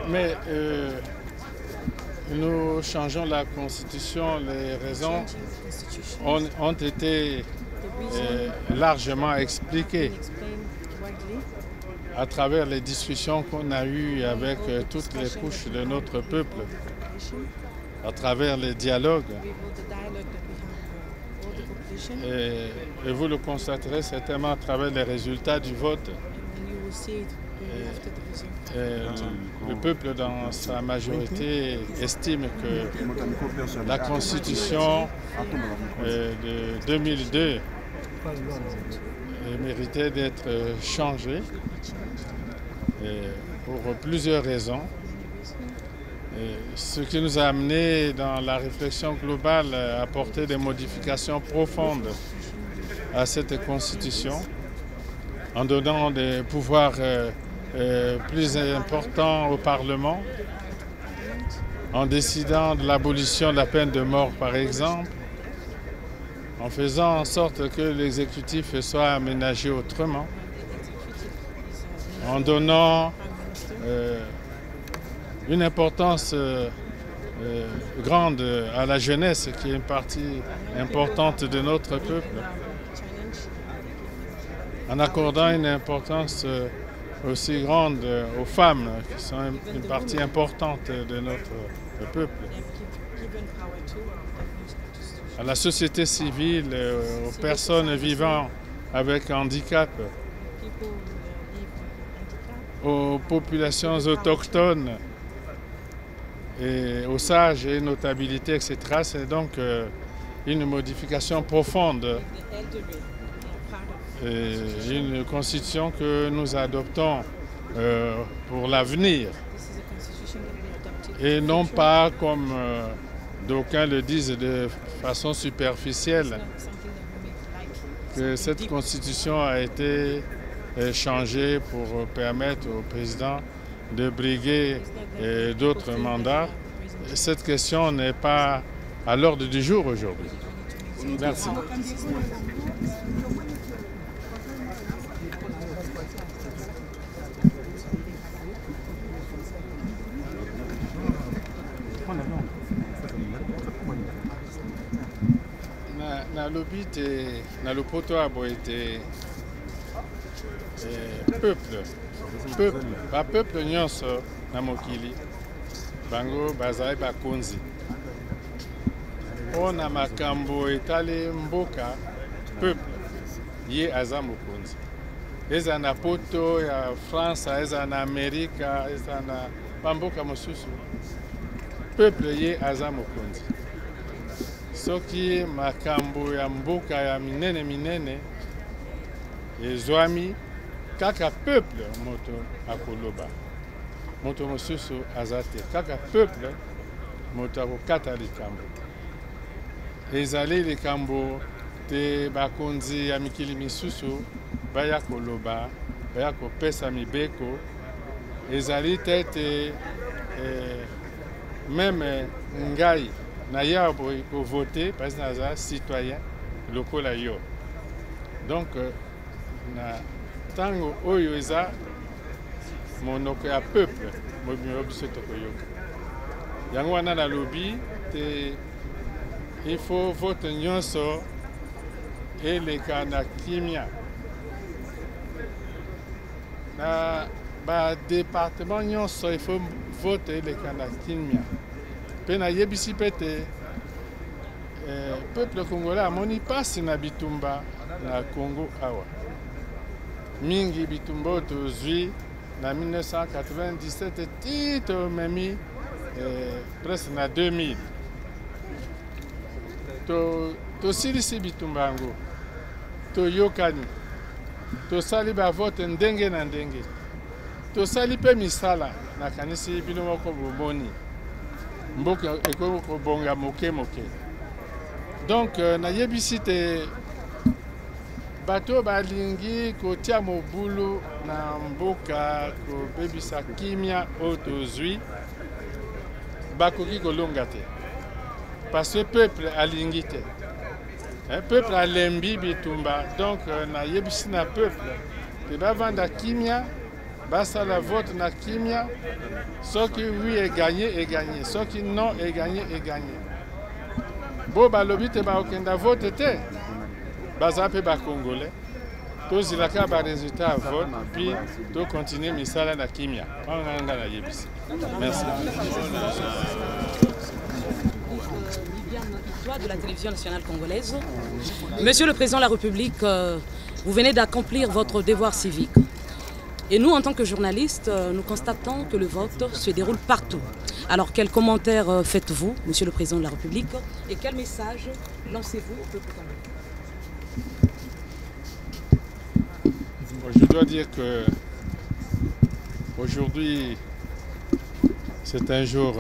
Mais nous changeons la Constitution, les raisons ont été largement expliquées à travers les discussions qu'on a eues avec toutes les couches de notre peuple, à travers les dialogues. Et vous le constaterez certainement à travers les résultats du vote. Le peuple dans sa majorité estime que la Constitution de 2002 méritait d'être changée pour plusieurs raisons. Ce qui nous a amené dans la réflexion globale à apporter des modifications profondes à cette Constitution en donnant des pouvoirs plus importants au Parlement, en décidant de l'abolition de la peine de mort par exemple, en faisant en sorte que l'exécutif soit aménagé autrement, en donnant une importance grande à la jeunesse, qui est une partie importante de notre peuple, en accordant une importance aussi grande aux femmes, qui sont une partie importante de notre peuple, à la société civile, aux personnes vivant avec handicap, aux populations autochtones, et aux sages et notabilités, etc. C'est donc une modification profonde, une constitution que nous adoptons pour l'avenir, et non pas comme d'aucuns le disent de façon superficielle, que cette constitution a été changée pour permettre au président de briguer d'autres mandats. Cette question n'est pas à l'ordre du jour aujourd'hui. Merci. Nalobi te nalopoto abo ete peuple nyonso na mokili bango bazali bakonzi mpona makambo etali mboka. Peuple ye aza mokonzi, eza na poto ya France, eza na Amerika, eza na bamboka mosusu. Peuple ye aza mokonzi. Soki makambo ya mboka ya minene ezwami, kaka peuple moto akoloba, moto mosusu aza te. Kaka peuple moto akokata likambo. Ezali likambo te bakonzi ya mikili misusu baya koloba, baya kopesa mibeko. Ezali te même ngai na ya boy ko voter parce que naza citoyen lokola yo. Donc na tango oyo eza monoko ya peuple mobimelo biso tokoyoka. Yango wana na lobi te il faut vote nyonso eleka na kimia. Na ba département nyonso il faut vote eleka na kimia. Pe na yebisi pete peuple congolais amoni pasi na bitumba na Congo awa. Mingi bitumba tozwi na 1997 tito memi presque na 2000. To silisi bitumba yango, to yokani, to sali ba vote ndenge na ndenge, to sali pe misala na kanisi bino moko bomoni. Mboka eko bonga moke. Donc na yebisi te bato balingi kotia mobulu na mboka ko bebisa kimia otozwi bakoki kolonga te. Parce que peuple alingi te. Peuple alembi bitumba. Donc na yebisi na peuple te bavanda kimia basala vote na kimia, soki oui est gagné, soki non est gagné. Bo balobi te baokenda vote te, baza pe ba congolais. Tozilaka ba résultat à vote, puis to continuer misala na kimia. Merci. De la télévision nationale congolaise. Monsieur le Président de la République, vous venez d'accomplir votre devoir civique. Et nous, en tant que journalistes, nous constatons que le vote se déroule partout. Alors, quel commentaire faites-vous, Monsieur le Président de la République, et quel message lancez-vous au peuple congolais? Je dois dire que aujourd'hui, c'est un jour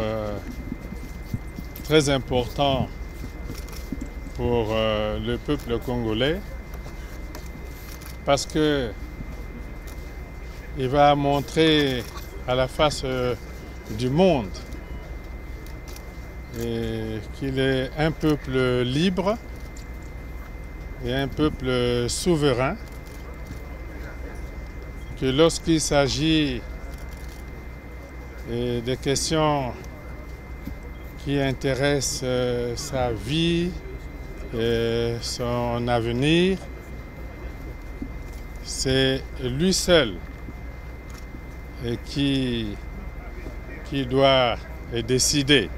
très important pour le peuple congolais parce que il va montrer à la face du monde qu'il est un peuple libre et un peuple souverain, que lorsqu'il s'agit des questions qui intéressent sa vie et son avenir, c'est lui seul qui doit décider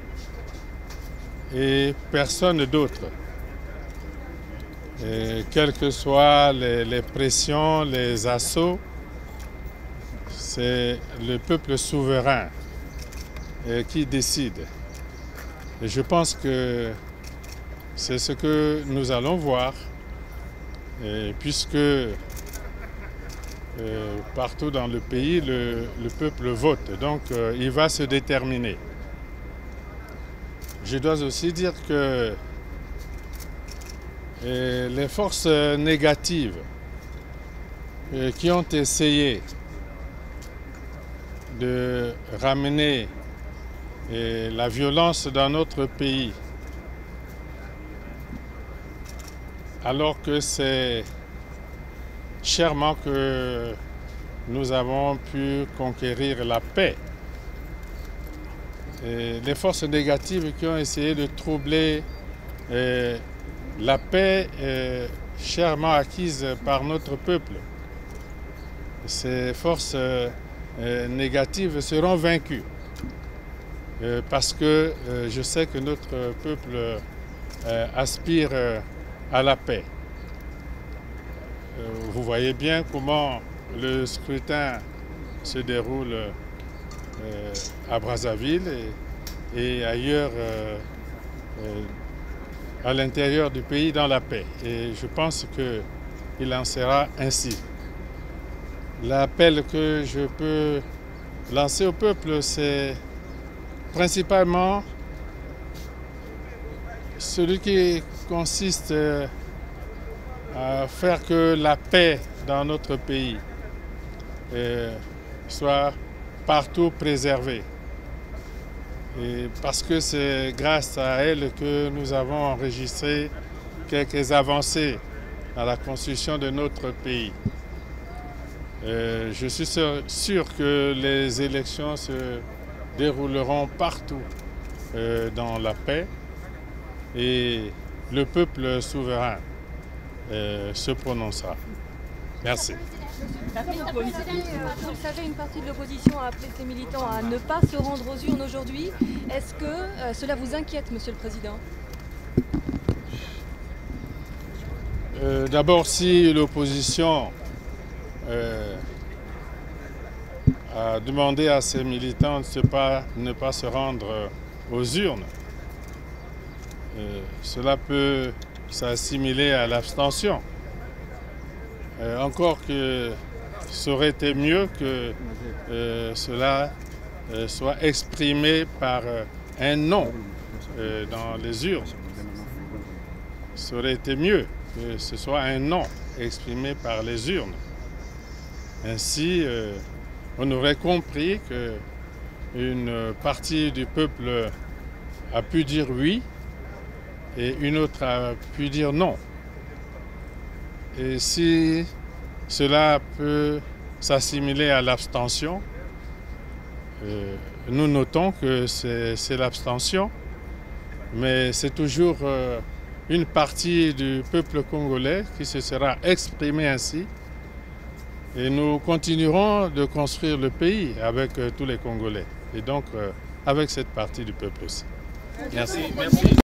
et personne d'autre. Quelles que soient les pressions, les assauts, c'est le peuple souverain qui décide. Et je pense que c'est ce que nous allons voir, puisque partout dans le pays, le peuple vote. Donc, il va se déterminer. Je dois aussi dire que les forces négatives qui ont essayé de ramener la violence dans notre pays, alors que c'est chèrement que nous avons pu conquérir la paix. Et les forces négatives qui ont essayé de troubler la paix chèrement acquise par notre peuple, ces forces négatives seront vaincues. Parce que je sais que notre peuple aspire à la paix. Vous voyez bien comment le scrutin se déroule à Brazzaville et ailleurs à l'intérieur du pays dans la paix. Et je pense qu'il en sera ainsi. L'appel que je peux lancer au peuple, c'est principalement celui qui consiste à faire que la paix dans notre pays soit partout préservée. Et parce que c'est grâce à elle que nous avons enregistré quelques avancées dans la construction de notre pays. Je suis sûr que les élections se dérouleront partout dans la paix et le peuple souverain se prononcera. Merci. Vous le savez, une partie de l'opposition a appelé ses militants à ne pas se rendre aux urnes aujourd'hui. Est-ce que cela vous inquiète, Monsieur le Président? D'abord, si l'opposition a demandé à ses militants de ne pas se rendre aux urnes, cela peut s'assimiler à l'abstention. Encore que ça aurait été mieux que cela soit exprimé par un non dans les urnes. Ça aurait été mieux que ce soit un non exprimé par les urnes. Ainsi, on aurait compris qu'une partie du peuple a pu dire oui et une autre a pu dire non. Et si cela peut s'assimiler à l'abstention. Nous notons que c'est l'abstention, mais c'est toujours une partie du peuple congolais qui se sera exprimée ainsi. Et nous continuerons de construire le pays avec tous les Congolais et donc avec cette partie du peuple aussi. Merci.